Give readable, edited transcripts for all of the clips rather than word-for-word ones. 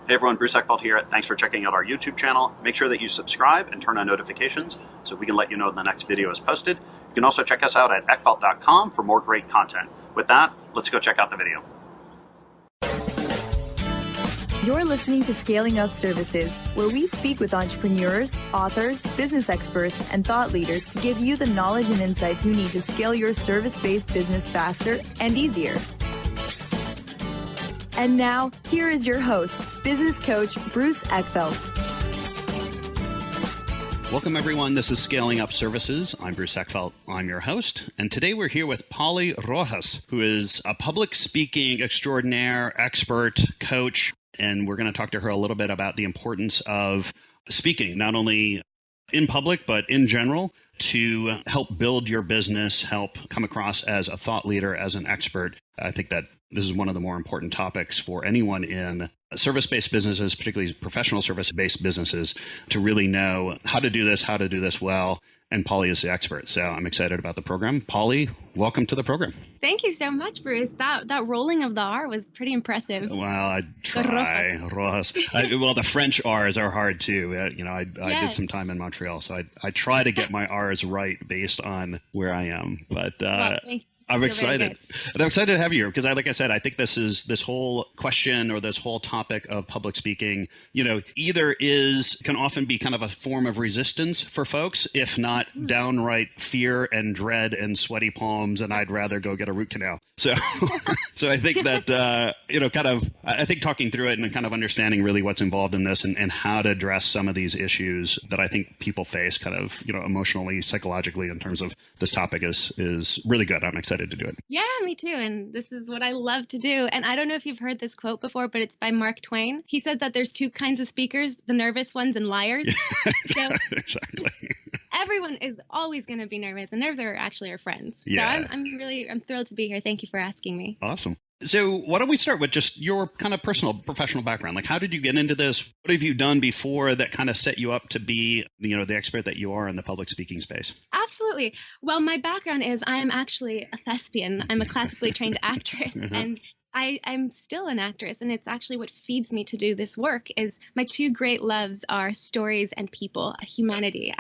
Hey everyone, Bruce Eckfeldt here. Thanks for checking out our YouTube channel. Make sure that you subscribe and turn on notifications so we can let you know when the next video is posted. You can also check us out at eckfeldt.com for more great content. With that, let's go check out the video. You're listening to Scaling Up Services, where we speak with entrepreneurs, authors, business experts, and thought leaders to give you the knowledge and insights you need to scale your service-based business faster and easier. And now, here is your host, business coach Bruce Eckfeldt. Welcome everyone, this is Scaling Up Services. I'm Bruce Eckfeldt, I'm your host. And today we're here with Paulie Rojas, who is a public speaking extraordinaire, expert, coach. And we're going to talk to her a little bit about the importance of speaking, not only in public, but in general, to help build your business, help come across as a thought leader, as an expert. I think that this is one of the more important topics for anyone in service-based businesses, particularly professional service-based businesses, to really know how to do this well. And Paulie is the expert. So I'm excited about the program. Paulie, welcome to the program. Thank you so much, Bruce. That rolling of the R was pretty impressive. Well, I try. Rojas. Well, the French R's are hard too. I did some time in Montreal, so I try to get my R's right based on where I am. But Well, thank you. I'm You're excited. And I'm excited to have you here because like I said, I think this whole question or this whole topic of public speaking, either can often be kind of a form of resistance for folks, if not downright fear and dread and sweaty palms. And I'd rather go get a root canal. So, so I think that, I think talking through it and kind of understanding really what's involved in this and how to address some of these issues that I think people face kind of, emotionally, psychologically in terms of this topic is really good. I'm excited to do it. Yeah, me too. And this is what I love to do. And I don't know if you've heard this quote before, but it's by Mark Twain. He said that there's two kinds of speakers, the nervous ones and liars. So exactly. Everyone is always going to be nervous, and nerves are actually our friends. Yeah. So I'm thrilled to be here. Thank you for asking me. Awesome. So why don't we start with just your kind of personal professional background? Like, how did you get into this? What have you done before that kind of set you up to be, the expert that you are in the public speaking space? Absolutely. Well, my background is I am actually a thespian. I'm a classically trained actress, and I'm still an actress, and it's actually what feeds me to do this work. Is my two great loves are stories and people, humanity.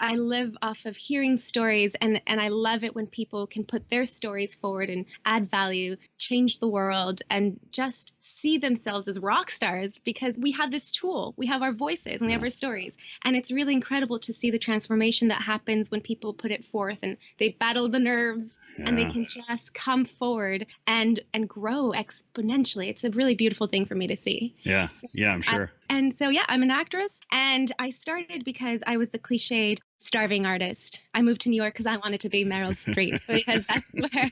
I live off of hearing stories, and I love it when people can put their stories forward and add value, change the world, and just see themselves as rock stars, because we have this tool. We have our voices and we have our stories. And it's really incredible to see the transformation that happens when people put it forth and they battle the nerves and they can just come forward and grow exponentially. It's a really beautiful thing for me to see. Yeah. Yeah, I'm sure. I'm an actress, and I started because I was the cliched starving artist. I moved to New York because I wanted to be Meryl Streep, because that's where,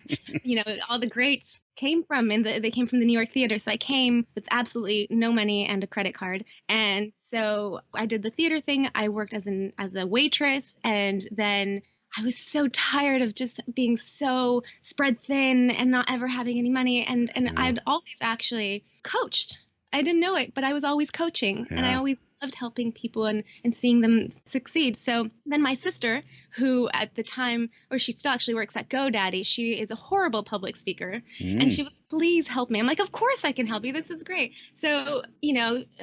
all the greats came from, and they came from the New York theater. So I came with absolutely no money and a credit card. And so I did the theater thing. I worked as a waitress, and then I was so tired of just being so spread thin and not ever having any money. And I'd always actually coached. I didn't know it, but I was always coaching, and I always loved helping people and seeing them succeed. So then my sister, who at the time, or she still actually works at GoDaddy, she is a horrible public speaker, and she would, please help me. I'm like, of course I can help you. This is great. So,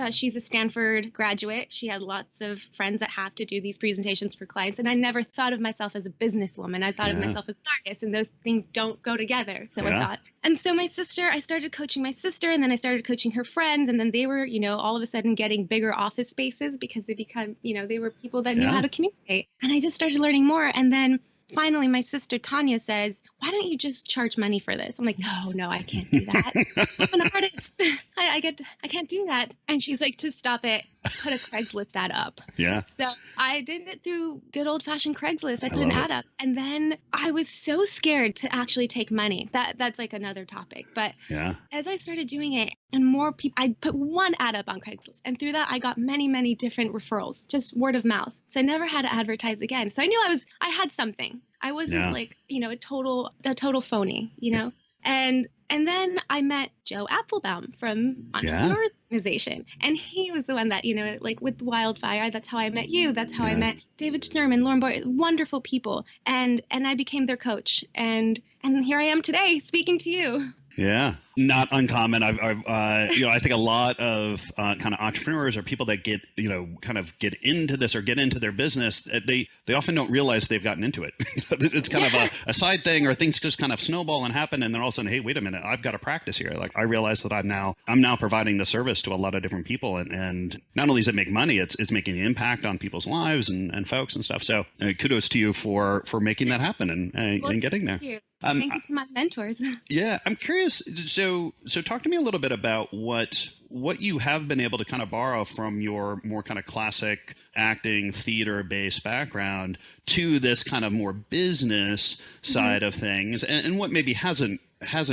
she's a Stanford graduate. She had lots of friends that have to do these presentations for clients. And I never thought of myself as a businesswoman. I thought of myself as an artist, and those things don't go together. So I thought. And so I started coaching my sister, and then I started coaching her friends. And then they were, all of a sudden getting bigger office spaces because they become, they were people that knew how to communicate. And I just started learning more. And then finally, my sister Tanya says, why don't you just charge money for this? I'm like, no, I can't do that. I'm an artist. I can't do that. And she's like, just stop it. Put a Craigslist ad up. Yeah. So I did it through good old fashioned Craigslist. I put an ad up. And then I was so scared to actually take money. That's like another topic. But as I started doing it, and more people, I put one ad up on Craigslist. And through that, I got many, many different referrals, just word of mouth. So I never had to advertise again. So I knew I had something. I wasn't like, a total phony, And And then I met Joe Apfelbaum from Entrepreneurs Organization. And he was the one that, like with Wildfire, that's how I met you. That's how I met David Schnurman, Lauren Boyd, wonderful people. And I became their coach. And here I am today speaking to you. Yeah, not uncommon. I think a lot of kind of entrepreneurs or people that get into this or get into their business, they often don't realize they've gotten into it. It's kind of a side thing, or things just kind of snowball and happen, and then all of a sudden, hey, wait a minute, I've got to practice here. Like, I realize that I'm now providing the service to a lot of different people, and not only does it make money, it's making an impact on people's lives and folks and stuff. So kudos to you for making that happen and getting there. Thank you. Thank you to my mentors. Yeah, I'm curious. So talk to me a little bit about what you have been able to kind of borrow from your more kind of classic acting, theater-based background to this kind of more business side of things, and what maybe hasn't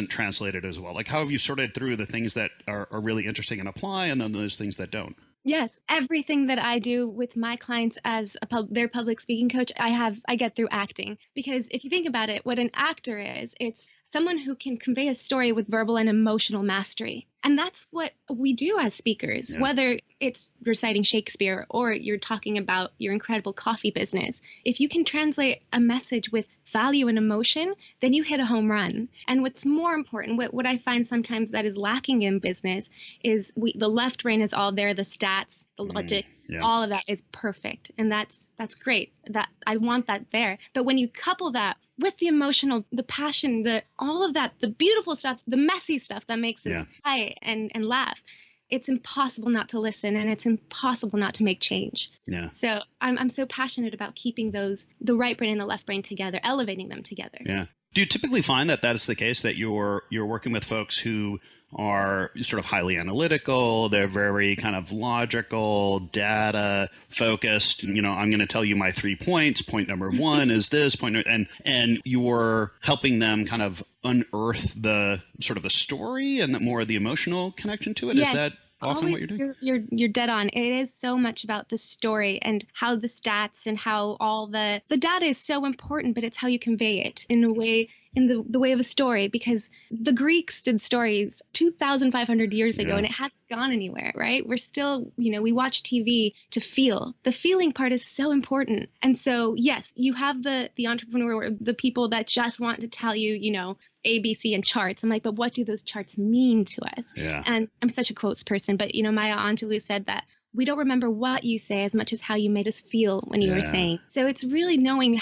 translated as well. Like, how have you sorted through the things that are really interesting and apply, and then those things that don't? Yes, everything that I do with my clients as their public speaking coach, I get through acting. Because if you think about it, what an actor is, it's someone who can convey a story with verbal and emotional mastery. And that's what we do as speakers, whether it's reciting Shakespeare or you're talking about your incredible coffee business. If you can translate a message with value and emotion, then you hit a home run. And what's more important, what I find sometimes that is lacking in business is the left brain is all there, the stats, the logic, all of that is perfect. And that's great. That I want that there. But when you couple that with the emotional, the passion, all of that, the beautiful stuff, the messy stuff that makes us cry and laugh, it's impossible not to listen, and it's impossible not to make change. Yeah. So I'm so passionate about keeping the right brain and the left brain together, elevating them together. Yeah. Do you typically find that is the case, that you're working with folks who are sort of highly analytical, they're very kind of logical, data focused? I'm going to tell you my 3 points. Point number 1 is this point, and you're helping them kind of unearth the sort of the story and more of the emotional connection to it. Is that often what you're doing? You're dead on. It is so much about the story and how the stats and how all the data is so important, but it's how you convey it in the way of a story, because the Greeks did stories 2,500 years ago and it hasn't gone anywhere, right? We're still, we watch TV to feel. The feeling part is so important. And so, yes, you have the entrepreneur, the people that just want to tell you, ABC and charts. I'm like, but what do those charts mean to us? Yeah. And I'm such a quotes person, but Maya Angelou said that we don't remember what you say as much as how you made us feel when you were saying. So it's really knowing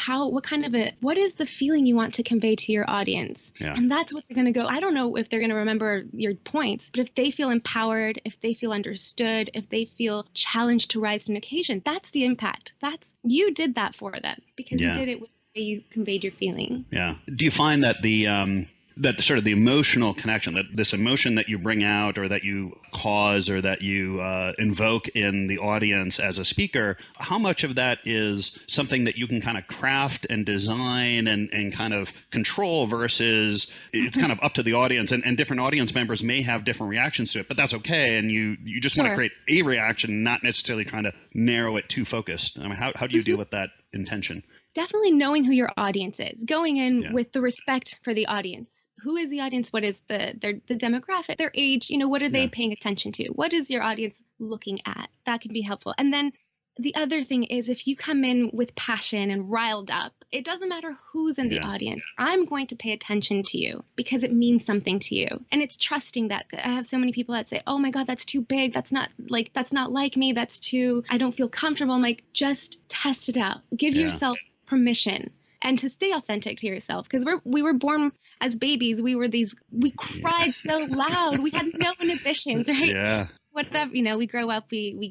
what is the feeling you want to convey to your audience? Yeah. And that's what they're going to go. I don't know if they're going to remember your points, but if they feel empowered, if they feel understood, if they feel challenged to rise to an occasion, that's the impact. You did that for them because you did it with the way you conveyed your feeling. Yeah. Do you find that that sort of the emotional connection, that this emotion that you bring out or that you cause or that you invoke in the audience as a speaker, how much of that is something that you can kind of craft and design and kind of control versus it's kind of up to the audience, and different audience members may have different reactions to it, but that's okay. And you just want to create a reaction, not necessarily trying to narrow it too focused. I mean, how do you deal with that intention? Definitely knowing who your audience is, going in with the respect for the audience. Who is the audience? What is the demographic, their age? What are they paying attention to? What is your audience looking at? That can be helpful. And then the other thing is, if you come in with passion and riled up, it doesn't matter who's in the audience. I'm going to pay attention to you because it means something to you. And it's trusting that. I have so many people that say, oh my God, that's too big. That's not like me. I don't feel comfortable. I'm like, just test it out. Give yourself permission and to stay authentic to yourself, because we were born as babies. We cried so loud. We had no inhibitions, right? Yeah. Whatever, we grow up, we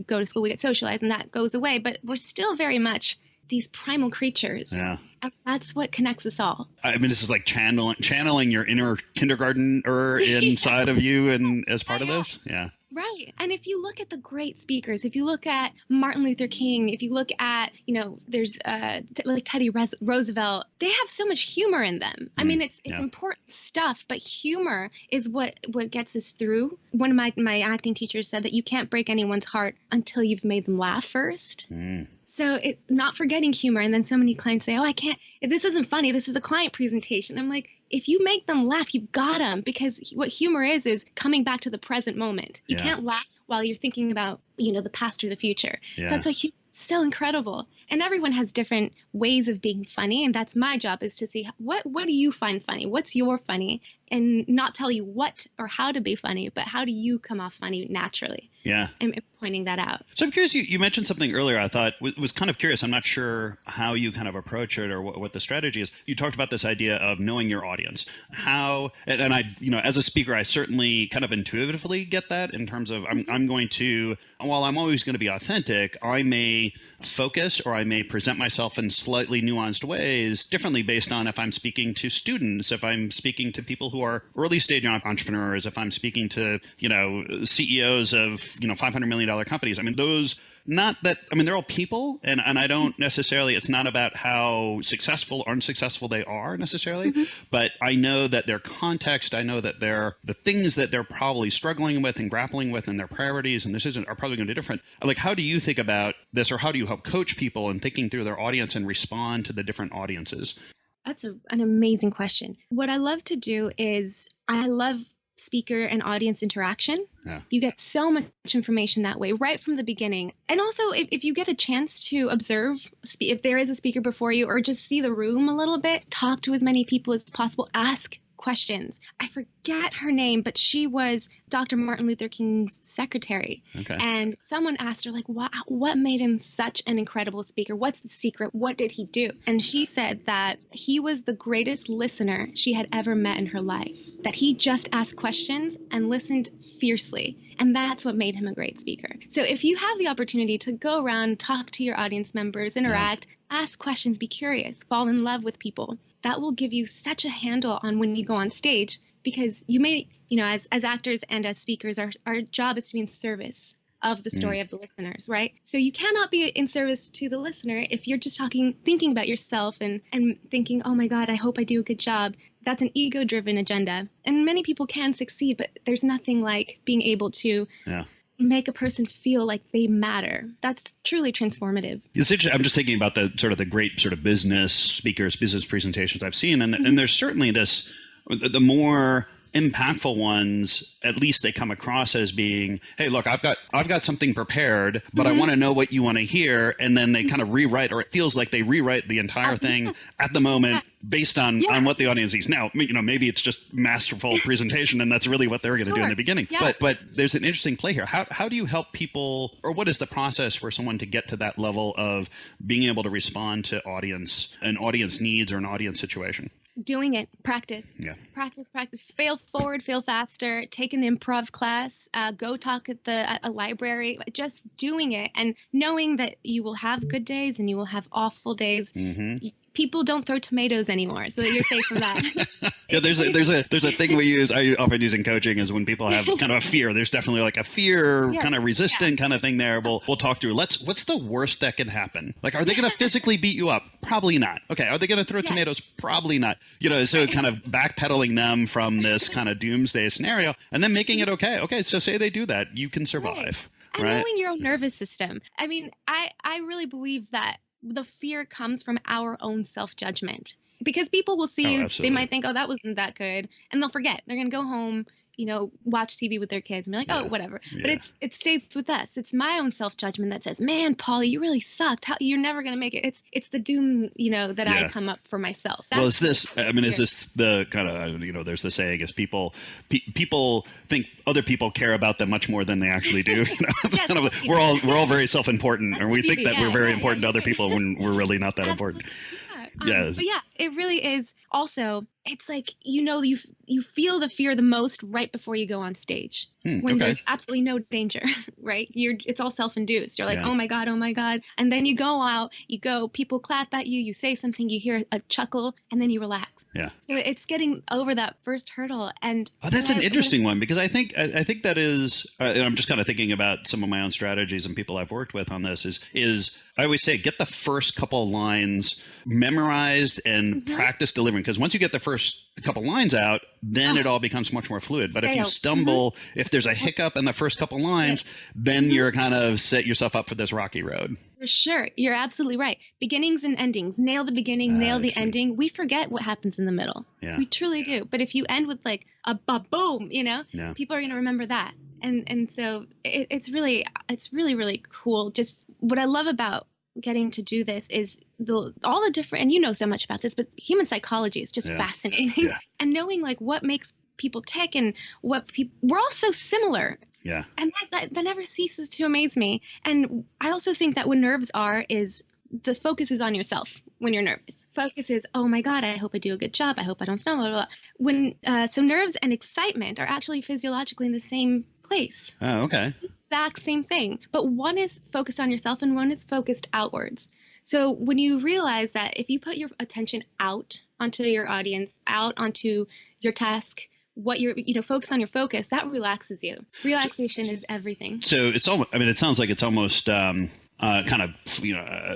go to school, we get socialized, and that goes away, but we're still very much these primal creatures. Yeah. And that's what connects us all. I mean, this is like channeling your inner kindergartner inside of you and as part of this. Yeah. Right. And if you look at the great speakers, if you look at Martin Luther King, if you look at, there's like Teddy Roosevelt, they have so much humor in them. I mean, it's important stuff, but humor is what gets us through. One of my acting teachers said that you can't break anyone's heart until you've made them laugh first. So it not forgetting humor. And then so many clients say, oh, I can't, this isn't funny. This is a client presentation. I'm like, if you make them laugh, you've got them, because what humor is coming back to the present moment. You can't laugh while you're thinking about, the past or the future. Yeah. So that's why humor is so incredible. And everyone has different ways of being funny. And that's my job, is to see what do you find funny? What's your funny? And not tell you what or how to be funny, but how do you come off funny naturally? Yeah. And pointing that out. So I'm curious, you mentioned something earlier I thought was kind of curious. I'm not sure how you kind of approach it or what the strategy is. You talked about this idea of knowing your audience. How, and I, as a speaker, I certainly kind of intuitively get that in terms of I'm going to, while I'm always going to be authentic, I may focus or I may present myself in slightly nuanced ways differently based on if I'm speaking to students, if I'm speaking to people who are early stage entrepreneurs, if I'm speaking to, CEOs of, $500 million companies. I mean, they're all people, and I don't necessarily, it's not about how successful or unsuccessful they are necessarily, but I know that their context, I know that the things that they're probably struggling with and grappling with and their priorities and decisions are probably going to be different. Like, how do you think about this, or how do you help coach people in thinking through their audience and respond to the different audiences? That's an amazing question. What I love to do is I love speaker and audience interaction. Yeah. You get so much information that way right from the beginning. And also, if you get a chance to observe, if there is a speaker before you, or just see the room a little bit, talk to as many people as possible, ask questions. I forget her name, but she was Dr. Martin Luther King's secretary. Okay. And someone asked her, like, what made him such an incredible speaker? What's the secret? What did he do? And she said that he was the greatest listener she had ever met in her life, that he just asked questions and listened fiercely. And that's what made him a great speaker. So if you have the opportunity to go around, talk to your audience members, interact, ask questions, be curious, fall in love with people, that will give you such a handle on when you go on stage, because you may, as actors and as speakers, our job is to be in service of the story of the listeners, right? So you cannot be in service to the listener if you're just thinking about yourself and thinking, oh my God, I hope I do a good job. That's an ego-driven agenda. And many people can succeed, but there's nothing like being able to make a person feel like they matter. That's truly transformative. It's interesting. I'm just thinking about the great sort of business speakers, business presentations I've seen. And there's certainly this, the more impactful ones, at least they come across as being, hey, look, I've got something prepared, but I want to know what you want to hear. And then they kind of rewrite, or it feels like they rewrite the entire thing at the moment based on what the audience sees. Now, maybe it's just masterful presentation and that's really what they're going to do in the beginning. Yeah. But there's an interesting play here. How do you help people, or what is the process for someone to get to that level of being able to respond to an audience needs or an audience situation? Doing it. Practice. Yeah. Practice. Fail forward, fail faster. Take an improv class. Go talk at a library. Just doing it and knowing that you will have good days and you will have awful days. Mm-hmm. People don't throw tomatoes anymore, so that you're safe from that. Yeah, there's a thing we use. I often use in coaching is when people have kind of a fear. There's definitely like a fear, kind of resistant kind of thing there. We'll talk through. What's the worst that can happen? Like, are they going to physically beat you up? Probably not. Okay, are they going to throw tomatoes? Probably not. So kind of backpedaling them from this kind of doomsday scenario, and then making it okay. Okay, so say they do that, you can survive. And knowing your own nervous system. I mean, I really believe that the fear comes from our own self-judgment, because people will see you, they might think, oh, that wasn't that good, and they'll forget. They're going to go home, watch TV with their kids and be like, oh, whatever. Yeah. But it stays with us. It's my own self-judgment that says, man, Paulie, you really sucked. You're never going to make it. It's the doom, that I come up for myself. Is this the kind of, there's the saying is people think other people care about them much more than they actually do. We're all very self-important, and we think that we're very important to other people when we're really not that important. But it really is. Also, it's like, you feel the fear the most right before you go on stage, when there's absolutely no danger, right? It's all self-induced. You're like, oh my God. And then you go out, people clap at you, you say something, you hear a chuckle, and then you relax. Yeah. So it's getting over that first hurdle. And that's an interesting one, because I think that is, and I'm just kind of thinking about some of my own strategies and people I've worked with on this is I always say, get the first couple lines memorized and practice delivering. Because once you get the first first couple lines out, then it all becomes much more fluid. But if you Stale. stumble, if there's a hiccup in the first couple lines, then you're kind of set yourself up for this rocky road. For sure. You're absolutely right. Beginnings and endings. Nail the beginning, nail the ending. We forget what happens in the middle. Yeah. We truly do. But if you end with like a boom, people are going to remember that. And so it's really, really cool. Just what I love about getting to do this is all the different, and you know so much about this, but human psychology is just fascinating. Yeah. And knowing like what makes people tick and what people, we're all so similar. Yeah. And that never ceases to amaze me. And I also think that what nerves is the focus is on yourself when you're nervous. Focus is, oh my God, I hope I do a good job. I hope I don't stumble. Blah, blah, blah. So nerves and excitement are actually physiologically in the same place. Oh, okay. Exact same thing. But one is focused on yourself and one is focused outwards. So when you realize that if you put your attention out onto your audience, out onto your task, what you're, focus on your focus, that relaxes you. Relaxation is everything. So it's almost, it sounds like it's almost kind of,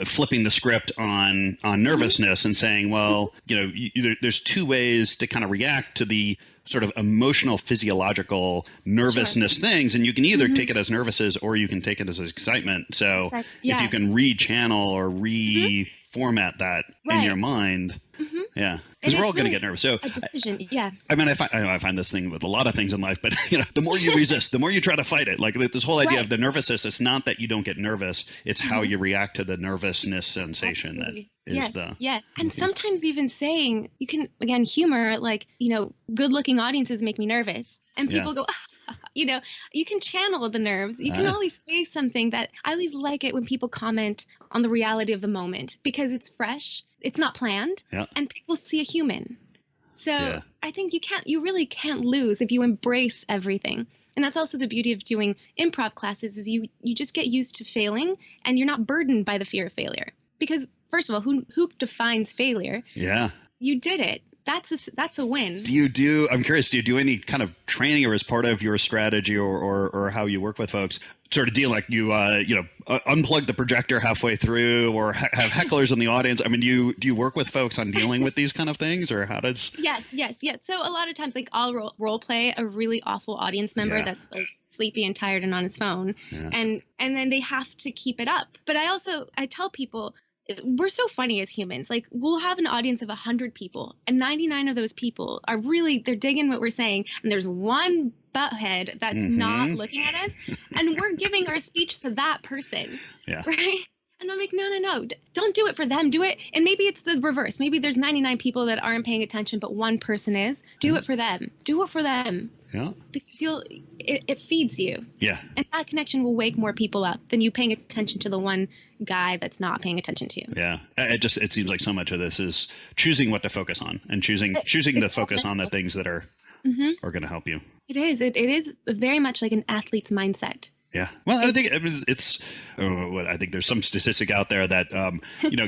flipping the script on nervousness and saying, well, there's two ways to kind of react to the sort of emotional, physiological nervousness things. And you can either take it as nervousness or you can take it as excitement. So if you can rechannel or reformat that in your mind, because we're all going to get nervous. So a decision, I find this thing with a lot of things in life, but the more you resist, the more you try to fight it. Like this whole idea of the nervousness, it's not that you don't get nervous, it's how you react to the nervousness sensation that is and sometimes even saying, you can, again, humor, like, good looking audiences make me nervous. And people go, you can channel the nerves. You can always say something that I always like it when people comment on the reality of the moment because it's fresh, it's not planned, and people see a human. So I think you really can't lose if you embrace everything. And that's also the beauty of doing improv classes is you just get used to failing and you're not burdened by the fear of failure. Because first of all, who defines failure? Yeah. You did it. That's a win. I'm curious, do you do any kind of training or as part of your strategy or how you work with folks, sort of deal like you unplug the projector halfway through or have hecklers in the audience? I mean, do you work with folks on dealing with these kind of things or how does? Yes. So a lot of times, like I'll role play a really awful audience member that's like sleepy and tired and on his phone. Yeah. And then they have to keep it up. But I tell people, we're so funny as humans. Like we'll have an audience of 100 people and 99 of those people are they're digging what we're saying. And there's one butthead that's not looking at us and we're giving our speech to that person. Yeah. Right. And I'm like, no, don't do it for them. Do it. And maybe it's the reverse. Maybe there's 99 people that aren't paying attention, but one person is. Do it for them. Do it for them. Yeah. Because it feeds you. Yeah. And that connection will wake more people up than you paying attention to the one guy that's not paying attention to you. Yeah. It seems like so much of this is choosing what to focus on and choosing to focus on the things that are going to help you. It is. It is very much like an athlete's mindset. Yeah. Well, I think I think there's some statistic out there that,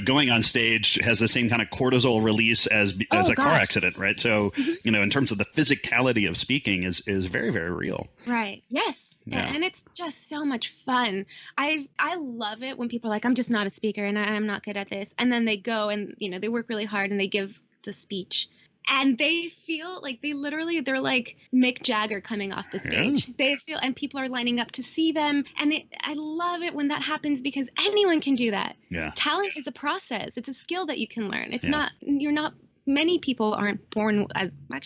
going on stage has the same kind of cortisol release as a car accident, right? So, in terms of the physicality of speaking is very, very real. Right. Yes. Yeah. And it's just so much fun. I love it when people are like, I'm just not a speaker and I'm not good at this. And then they go and, they work really hard and they give the speech. And they feel like they're like Mick Jagger coming off the stage. Yeah. They feel, and people are lining up to see them. And I love it when that happens because anyone can do that. Yeah. Talent is a process. It's a skill that you can learn. It's many people aren't born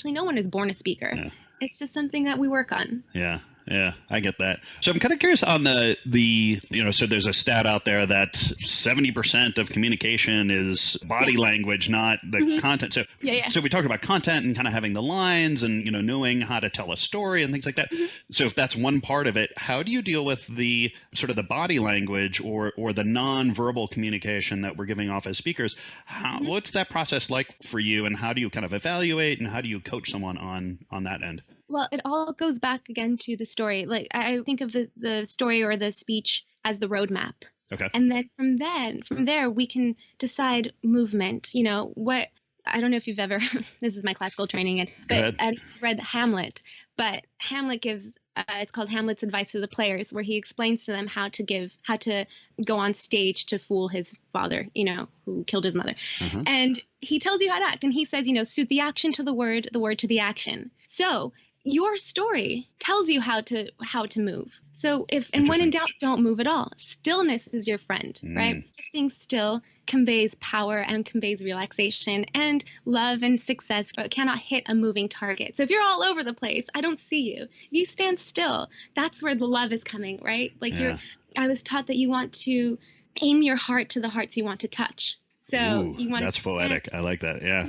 no one is born a speaker. Yeah. It's just something that we work on. Yeah. Yeah, I get that. So I'm kind of curious on so there's a stat out there that 70% of communication is body language, not the content. So, so we talk about content and kind of having the lines and, knowing how to tell a story and things like that. So if that's one part of it, how do you deal with the sort of the body language or the nonverbal communication that we're giving off as speakers? What's that process like for you and how do you kind of evaluate and how do you coach someone on that end? Well, it all goes back again to the story. Like I think of the story or the speech as the roadmap. Okay. And then from there, we can decide movement. I don't know if you've ever, this is my classical training, but I've read Hamlet, but Hamlet gives It's called Hamlet's Advice to the Players, where he explains to them how to go on stage to fool his father, who killed his mother. And he tells you how to act. And he says, suit the action to the word to the action. So your story tells you how to move. So when in doubt, don't move at all. Stillness is your friend, right? Just being still conveys power and conveys relaxation and love and success, but cannot hit a moving target. So if you're all over the place, I don't see you. If you stand still, that's where the love is coming, right? I was taught that you want to aim your heart to the hearts you want to touch. So you want that's poetic. I like that. Yeah.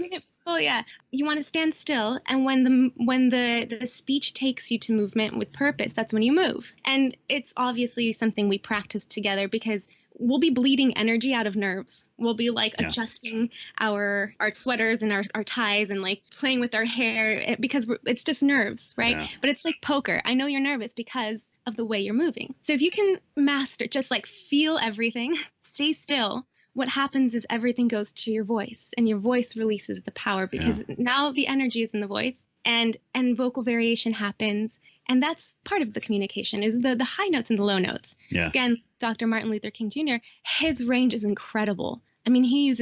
Oh yeah. You want to stand still, and when the speech takes you to movement with purpose, that's when you move. And it's obviously something we practice together because we'll be bleeding energy out of nerves. We'll be adjusting our sweaters and our ties and playing with our hair because it's just nerves, right? Yeah. But it's like poker. I know you're nervous because of the way you're moving. So if you can master, just feel everything, stay still, what happens is everything goes to your voice, and your voice releases the power because now the energy is in the voice, and vocal variation happens. And that's part of the communication is the high notes and the low notes. Yeah. Again, Dr. Martin Luther King Jr., his range is incredible. I mean, he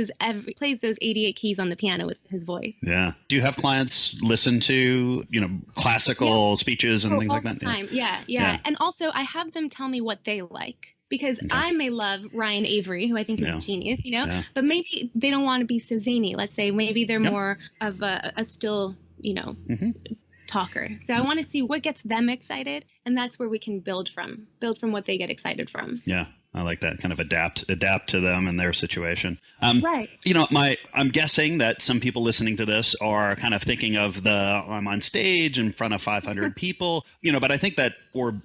plays those 88 keys on the piano with his voice. Yeah. Do you have clients listen to, classical speeches and things like that? Time. Yeah. And also I have them tell me what they like. Because I may love Ryan Avery, who I think is a genius, but maybe they don't want to be so zany. Let's say maybe they're more of a still, talker. So I want to see what gets them excited, and that's where we can build from what they get excited from. Yeah. I like that, kind of adapt to them and their situation. Right. I'm guessing that some people listening to this are kind of thinking of I'm on stage in front of 500 people, but I think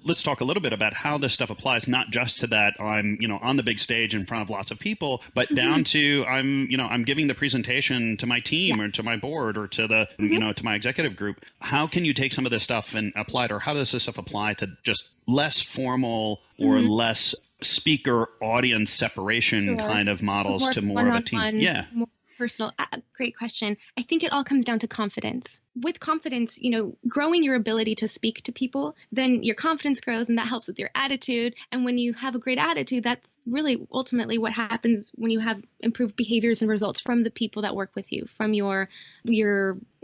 let's talk a little bit about how this stuff applies, not just to that I'm, on the big stage in front of lots of people, but down to I'm giving the presentation to my team or to my board or to the, to my executive group. How can you take some of this stuff and apply it, or how does this stuff apply to just less formal or less speaker audience separation kind of models to more of a team? Yeah. More personal. Great question. I think it all comes down to confidence. With confidence, growing your ability to speak to people, then your confidence grows, and that helps with your attitude. And when you have a great attitude, that's really ultimately what happens when you have improved behaviors and results from the people that work with you, from your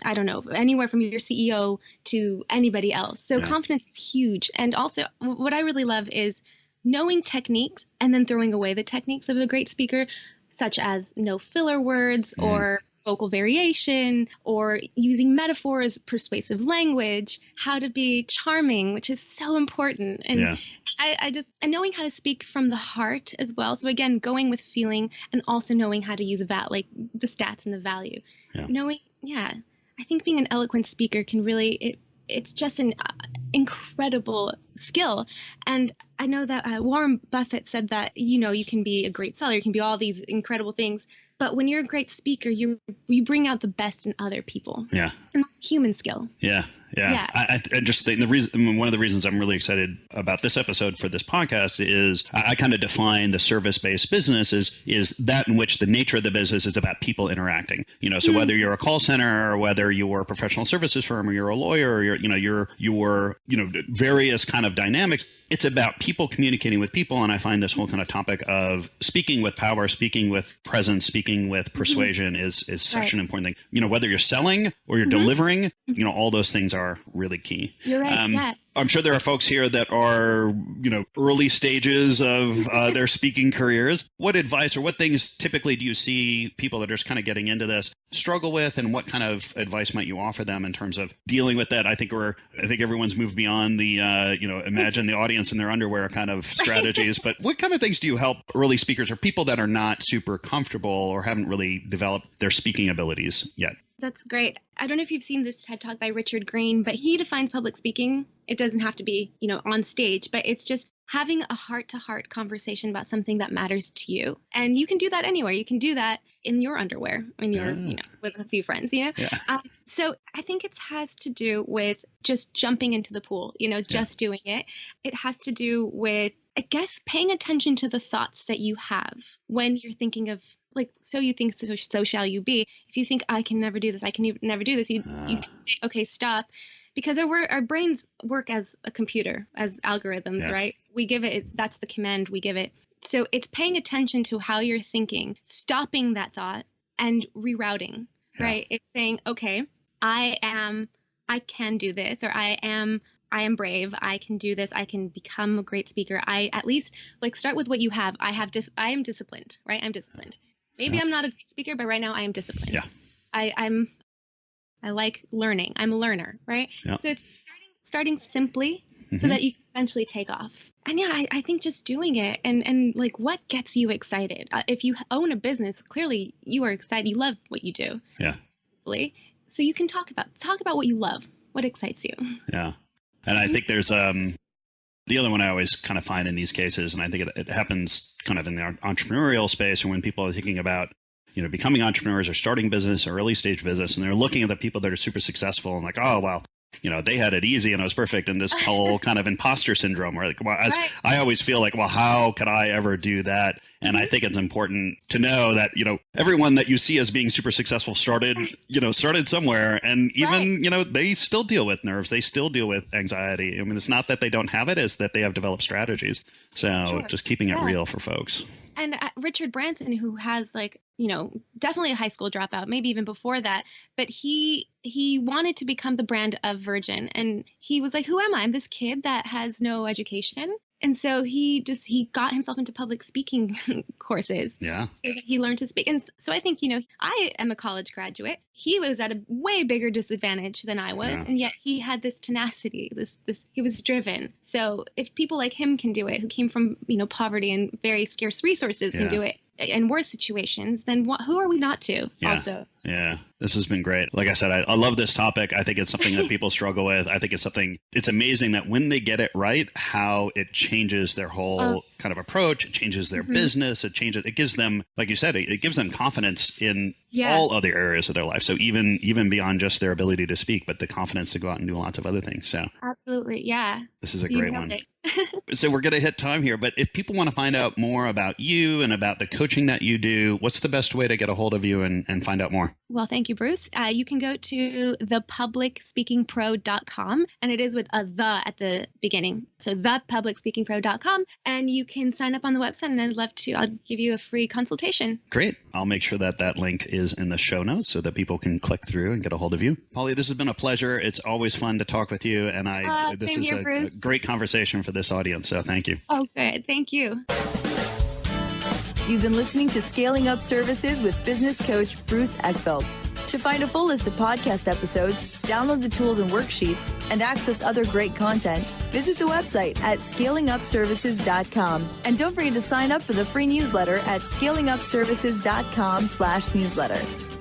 I don't know, anywhere from your CEO to anybody else. So confidence is huge. And also what I really love is knowing techniques and then throwing away the techniques of a great speaker, such as no filler words or vocal variation or using metaphors, persuasive language, how to be charming, which is so important. And and knowing how to speak from the heart as well. So again, going with feeling and also knowing how to use the stats and the value. Yeah. I think being an eloquent speaker can really, it's just an incredible skill. And I know that Warren Buffett said that, you can be a great seller, you can be all these incredible things. But when you're a great speaker, you bring out the best in other people. Yeah. And that's human skill. Yeah. I just think one of the reasons I'm really excited about this episode for this podcast is I kind of define the service-based business is that in which the nature of the business is about people interacting. So whether you're a call center or whether you're a professional services firm or you're a lawyer or you're various kind of dynamics, it's about people communicating with people. And I find this whole kind of topic of speaking with power, speaking with presence, speaking with persuasion is such an important thing. Whether you're selling or you're delivering, all those things are really key. You're right. I'm sure there are folks here that are, early stages of their speaking careers. What advice or what things typically do you see people that are just kind of getting into this struggle with, and what kind of advice might you offer them in terms of dealing with that? I think everyone's moved beyond the, imagine the audience in their underwear kind of strategies, but what kind of things do you help early speakers or people that are not super comfortable or haven't really developed their speaking abilities yet? That's great. I don't know if you've seen this TED Talk by Richard Green, but he defines public speaking. It doesn't have to be, on stage, but it's just having a heart-to-heart conversation about something that matters to you. And you can do that anywhere. You can do that in your underwear when you're, with a few friends, Yeah. So I think it has to do with just jumping into the pool, just doing it. It has to do with, I guess, paying attention to the thoughts that you have when you're thinking of, so you think, so shall you be. If you think, I can never do this, I can never do this, you can say, okay, stop. because our brains work as a computer, as algorithms, right? We give it, that's the command we give it. So it's paying attention to how you're thinking, stopping that thought and rerouting, right? It's saying, okay, I can do this, or I am brave. I can do this. I can become a great speaker. I at least start with what you have. I am disciplined, right? I'm disciplined. Maybe I'm not a great speaker, but right now I am disciplined. Yeah. I like learning. I'm a learner, right? Yeah. So it's starting simply so that you can eventually take off. And I think just doing it and what gets you excited. If you own a business, clearly you are excited. You love what you do. Yeah. So you can talk about what you love, what excites you. Yeah. And I think there's the other one I always kind of find in these cases, and I think it happens kind of in the entrepreneurial space, or when people are thinking about becoming entrepreneurs or starting business or early stage business, and they're looking at the people that are super successful and like, oh, well, they had it easy and it was perfect. And this whole kind of imposter syndrome where I always feel like, well, how could I ever do that? And I think it's important to know that, everyone that you see as being super successful started somewhere. And even, they still deal with nerves. They still deal with anxiety. I mean, it's not that they don't have it, it's that they have developed strategies. So just keeping it real for folks. And Richard Branson, who has definitely a high school dropout, maybe even before that, but he wanted to become the brand of Virgin. And he was like, who am I? I'm this kid that has no education. And so he got himself into public speaking courses. Yeah. So that he learned to speak. And so I think, I am a college graduate. He was at a way bigger disadvantage than I was. Yeah. And yet he had this tenacity, he was driven. So if people like him can do it, who came from, poverty and very scarce resources can do it in worse situations, then who are we not to also? Yeah. This has been great. Like I said, I love this topic. I think it's something that people struggle with. I think it's amazing that when they get it right, how it changes their whole kind of approach. It changes their business. It gives them, like you said, it gives them confidence in all other areas of their life. So even beyond just their ability to speak, but the confidence to go out and do lots of other things. So absolutely. Yeah. This is a great one. So we're going to hit time here, but if people want to find out more about you and about the coaching that you do, what's the best way to get a hold of you and find out more? Well, thank you, Bruce. You can go to thepublicspeakingpro.com, and it is with a the at the beginning. So thepublicspeakingpro.com, and you can sign up on the website, and I'll give you a free consultation. Great. I'll make sure that link is in the show notes so that people can click through and get a hold of you. Paulie, this has been a pleasure. It's always fun to talk with you, and this is a great conversation for this audience. So thank you. Oh, good. Thank you. You've been listening to Scaling Up Services with business coach Bruce Eckfeldt. To find a full list of podcast episodes, download the tools and worksheets, and access other great content, visit the website at scalingupservices.com. And don't forget to sign up for the free newsletter at scalingupservices.com/newsletter.